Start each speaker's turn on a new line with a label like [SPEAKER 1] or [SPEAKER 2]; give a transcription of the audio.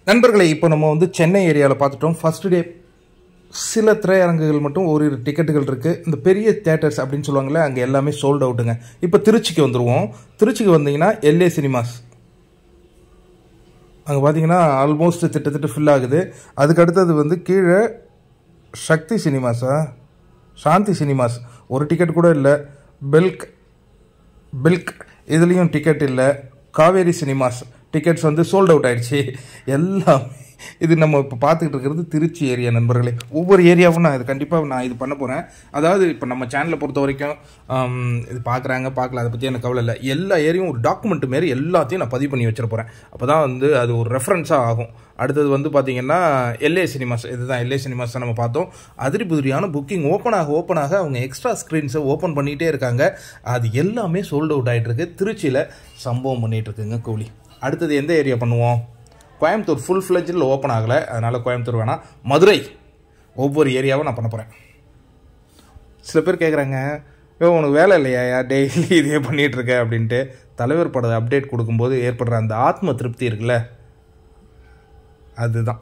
[SPEAKER 1] நண்பர்களே, இப்போ நம்ம வந்து சென்னை ஏரியாவில் பார்த்துட்டோம். ஃபர்ஸ்ட் டே சில திரையரங்குகள் மட்டும் ஒரு டிக்கெட்டுகள் இருக்குது. இந்த பெரிய தியேட்டர்ஸ் அப்படின்னு சொல்லுவாங்களே, அங்கே எல்லாமே சோல்ட் அவுட்டுங்க. இப்போ திருச்சிக்கு வந்துடுவோம். திருச்சிக்கு வந்தீங்கன்னா எல்ஏ சினிமாஸ் அங்கே பார்த்தீங்கன்னா ஆல்மோஸ்ட் திட்டத்தட்ட ஃபில் ஆகுது. அதுக்கு அடுத்தது வந்து கீழே சக்தி சினிமாஸா சாந்தி சினிமாஸ் ஒரு டிக்கெட் கூட இல்லை. பில்க் இதுலேயும் டிக்கெட் இல்லை. காவேரி சினிமாஸ் டிக்கெட்ஸ் வந்து சோல்ட் அவுட் ஆகிடுச்சு. எல்லாமே இது நம்ம இப்போ பார்த்துக்கிட்டு இருக்கிறது திருச்சி ஏரியா நண்பர்களே. ஒவ்வொரு ஏரியாவும் நான் இது கண்டிப்பாக இது பண்ண போகிறேன். அதாவது இப்போ நம்ம சேனலை பொறுத்த வரைக்கும் இது பார்க்குறாங்க பார்க்கல, அதை பற்றி எனக்கு கவலை இல்லை. எல்லா ஏரியாவும் ஒரு டாக்குமெண்ட் மாரி எல்லாத்தையும் நான் பதிவு பண்ணி வச்சிட போகிறேன். அப்போ தான் வந்து அது ஒரு ரெஃபரன்ஸாக ஆகும். அடுத்தது வந்து பார்த்திங்கன்னா எல்ஏ சினிமாஸ், இதுதான் எல்ஏ சினிமாஸ் தான் நம்ம பார்த்தோம். அதிரி புதிரியான புக்கிங் ஓப்பனாக அவங்க எக்ஸ்ட்ரா ஸ்க்ரீன்ஸை ஓப்பன் பண்ணிகிட்டே இருக்காங்க. அது எல்லாமே சோல்ட் அவுட் ஆகிட்டு இருக்கு. திருச்சியில் சம்பவம் பண்ணிகிட்டு இருக்குங்க கூலி. அடுத்தது எந்த ஏரியா பண்ணுவோம்? கோயம்புத்தூர் ஃபுல் ஃப்ளெஜ்டில் ஓப்பன் ஆகலை, அதனால் கோயம்புத்தூர் வேணாம். மதுரை ஒவ்வொரு ஏரியாவும் நான் பண்ண போகிறேன். சில பேர் கேட்குறாங்க, உனக்கு வேலை இல்லையா டெய்லி இதே பண்ணிகிட்ருக்க அப்படின்ட்டு. தலைவர் பட அப்டேட் கொடுக்கும்போது ஏற்படுற அந்த ஆத்ம திருப்தி இருக்குல்ல, அதுதான்.